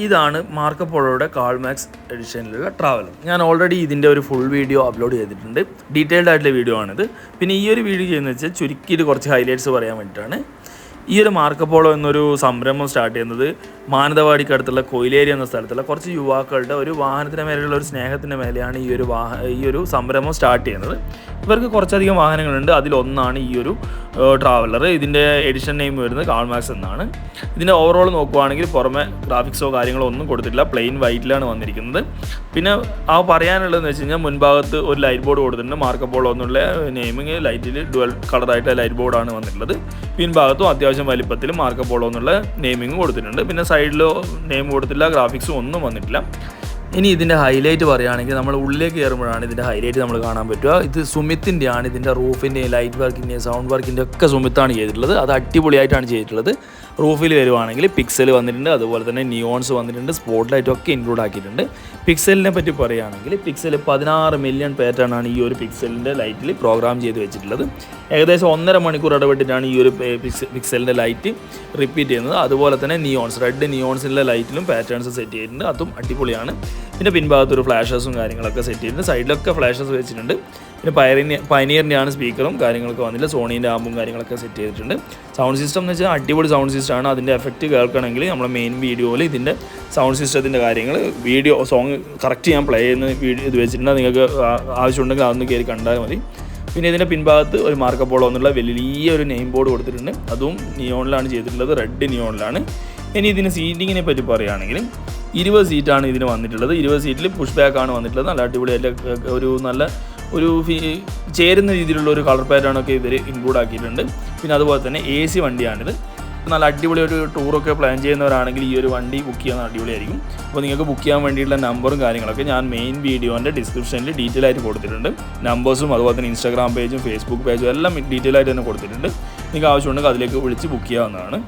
ഇതാണ് Marco പോളോയുടെ Karl Marx എഡിഷനിലുള്ള traveller. ഞാൻ already ഇതിൻ്റെ ഒരു ഫുൾ വീഡിയോ അപ്ലോഡ് ചെയ്തിട്ടുണ്ട്. ഡീറ്റെയിൽഡ് ആയിട്ടുള്ള വീഡിയോ ആണിത്. പിന്നെ ഈ ഒരു വീഡിയോ ചെയ്യുന്നത് വെച്ചാൽ ചുരുക്കിയിട്ട് കുറച്ച് ഹൈലൈറ്റ്സ് പറയാൻ വേണ്ടിയിട്ടാണ്. ഈ ഒരു മാർക്കോ പോളോ എന്നൊരു സംരംഭം സ്റ്റാർട്ട് ചെയ്യുന്നത് മാനന്തവാടിക്കടുത്തുള്ള കൊയിലേരി എന്ന സ്ഥലത്തുള്ള കുറച്ച് യുവാക്കളുടെ ഒരു വാഹനത്തിൻ്റെ മേലെയുള്ള ഒരു സ്നേഹത്തിൻ്റെ മേലെയാണ് ഈ ഒരു സംരംഭം സ്റ്റാർട്ട് ചെയ്യുന്നത്. ഇവർക്ക് കുറച്ചധികം വാഹനങ്ങളുണ്ട്. അതിലൊന്നാണ് ഈ ഒരു ട്രാവലർ. ഇതിൻ്റെ എഡിഷൻ നെയിം വരുന്നത് കാൾമാക്സ് എന്നാണ്. ഇതിൻ്റെ ഓവറോൾ നോക്കുകയാണെങ്കിൽ പുറമെ ഗ്രാഫിക്സോ കാര്യങ്ങളോ ഒന്നും കൊടുത്തിട്ടില്ല. പ്ലെയിൻ വൈറ്റിലാണ് വന്നിരിക്കുന്നത്. പിന്നെ പറയാനുള്ളതെന്ന് വെച്ച് കഴിഞ്ഞാൽ മുൻഭാഗത്ത് ഒരു ലൈറ്റ് ബോർഡ് കൊടുത്തിട്ടുണ്ട്. മാർക്കോ പോളോ എന്നുള്ള നെയിമിങ് ലൈറ്റിൽ ഡുവൽ കളറായിട്ട് ലൈറ്റ് ബോർഡാണ് വന്നിട്ടുള്ളത്. പിൻഭാഗത്തും അത്യാവശ്യം വലിപ്പത്തിൽ മാർക്കോ പോളോ എന്നുള്ള നെയിമിങ് കൊടുത്തിട്ടുണ്ട്. പിന്നെ സൈഡിലോ നെയിം കൊടുത്തില്ല, ഗ്രാഫിക്സും ഒന്നും വന്നിട്ടില്ല. ഇനി ഇതിൻ്റെ ഹൈലൈറ്റ് പറയുകയാണെങ്കിൽ നമ്മൾ ഉള്ളിലേക്ക് കയറുമ്പോഴാണ് ഇതിൻ്റെ ഹൈലൈറ്റ് നമ്മൾ കാണാൻ പറ്റുക. ഇത് സുമിത്തിൻ്റെയാണ്. ഇതിൻ്റെ റൂഫിൻ്റെയും ലൈറ്റ് വർക്കിൻ്റെയും സൗണ്ട് വർക്കിൻ്റെ ഒക്കെ സുമിത്താണ് ചെയ്തിട്ടുള്ളത്. അത് അടിപൊളിയായിട്ടാണ് ചെയ്തിട്ടുള്ളത്. റൂഫിൽ വരുവാണെങ്കിൽ പിക്സൽ വന്നിട്ടുണ്ട്, അതുപോലെ തന്നെ നിയോൺസ് വന്നിട്ടുണ്ട്, സ്പോട്ട് ലൈറ്റ് ഒക്കെ ഇൻക്ലൂഡ് ആക്കിയിട്ടുണ്ട്. പിക്സലിനെ പറ്റി പറയുകയാണെങ്കിൽ പിക്സൽ 16 മില്യൺ പാറ്റേണാണ് ഈ ഒരു പിക്സലിൻ്റെ ലൈറ്റിൽ പ്രോഗ്രാം ചെയ്ത് വെച്ചിട്ടുള്ളത്. ഏകദേശം 1.5 മണിക്കൂർ ഇടപെട്ടിട്ടാണ് ഈ ഒരു പിക്സലിൻ്റെ ലൈറ്റ് റിപ്പീറ്റ് ചെയ്യുന്നത്. അതുപോലെ തന്നെ നിയോൺസ്, റെഡ് നിയോൺസിൻ്റെ ലൈറ്റിലും പാറ്റേൺസ് സെറ്റ് ചെയ്തിട്ടുണ്ട്. അതും അടിപൊളിയാണ്. പിന്നെ പിൻഭാഗത്തൊരു ഫ്ലാഷസും കാര്യങ്ങളൊക്കെ സെറ്റ് ചെയ്തിട്ടുണ്ട്. സൈഡിലൊക്കെ ഫ്ലാഷസ് വെച്ചിട്ടുണ്ട്. പിന്നെ പയനിയറിൻ്റെയാണ് സ്പീക്കറും കാര്യങ്ങളൊക്കെ വന്നില്ല. സോണീൻ്റെ ആമ്പും കാര്യങ്ങളൊക്കെ സെറ്റ് ചെയ്തിട്ടുണ്ട്. സൗണ്ട് സിസ്റ്റം എന്ന് വെച്ചാൽ അടിപൊളി സൗണ്ട് സിസ്റ്റമാണ്. അതിൻ്റെ എഫക്റ്റ് കേൾക്കണമെങ്കിൽ നമ്മുടെ മെയിൻ വീഡിയോയിൽ ഇതിൻ്റെ സൗണ്ട് സിസ്റ്റത്തിൻ്റെ കാര്യങ്ങൾ സോങ് കറക്റ്റ് ഞാൻ പ്ലേ ചെയ്യുന്ന വീഡിയോ ഇത് വെച്ചിട്ടുണ്ട്. നിങ്ങൾക്ക് ആവശ്യമുണ്ടെങ്കിൽ അതൊന്ന് കയറി കണ്ടാൽ മതി. പിന്നെ ഇതിൻ്റെ പിൻഭാഗത്ത് ഒരു മാർക്കോ പോളോ എന്നുള്ള വലിയൊരു നെയിം ബോർഡ് കൊടുത്തിട്ടുണ്ട്. അതും നിയോണിലാണ് ചെയ്തിട്ടുള്ളത്, റെഡ് നിയോണിലാണ്. ഇനി ഇതിന് സീറ്റിങ്ങിനെ പറ്റി പറയുകയാണെങ്കിൽ 20 സീറ്റാണ് ഇതിന് വന്നിട്ടുള്ളത്. 20 സീറ്റിൽ പുഷ് ബാക്കാണ് വന്നിട്ടുള്ളത്. നല്ല അടിപൊളിയായിട്ട് ഒരു ചേരുന്ന രീതിയിലുള്ള ഒരു കളർ പാറ്റേണൊക്കെ ഇവർ ഇൻക്ലൂഡ് ആക്കിയിട്ടുണ്ട്. പിന്നെ അതുപോലെ തന്നെ AC വണ്ടിയാണിത്. നല്ല അടിപൊളി ഒരു ടൂറൊക്കെ പ്ലാൻ ചെയ്യുന്നവരാണെങ്കിൽ ഈ ഒരു വണ്ടി ബുക്ക് ചെയ്യാൻ അടിപൊളിയായിരിക്കും. അപ്പോൾ നിങ്ങൾക്ക് ബുക്ക് ചെയ്യാൻ വേണ്ടിയിട്ടുള്ള നമ്പറും കാര്യങ്ങളൊക്കെ ഞാൻ മെയിൻ വീഡിയോൻ്റെ ഡിസ്ക്രിപ്ഷനിൽ ഡീറ്റെയിൽ ആയിട്ട് കൊടുത്തിട്ടുണ്ട്. നമ്പേഴ്സും അതുപോലെ തന്നെ ഇൻസ്റ്റാഗ്രാം പേജും ഫേസ്ബുക്ക് പേജും എല്ലാം ഡീറ്റെയിൽ ആയിട്ട് തന്നെ കൊടുത്തിട്ടുണ്ട്. നിങ്ങൾക്ക് ആവശ്യമുണ്ടെങ്കിൽ അതിലേക്ക് വിളിച്ച് ബുക്ക് ചെയ്യാവുന്നതാണ്.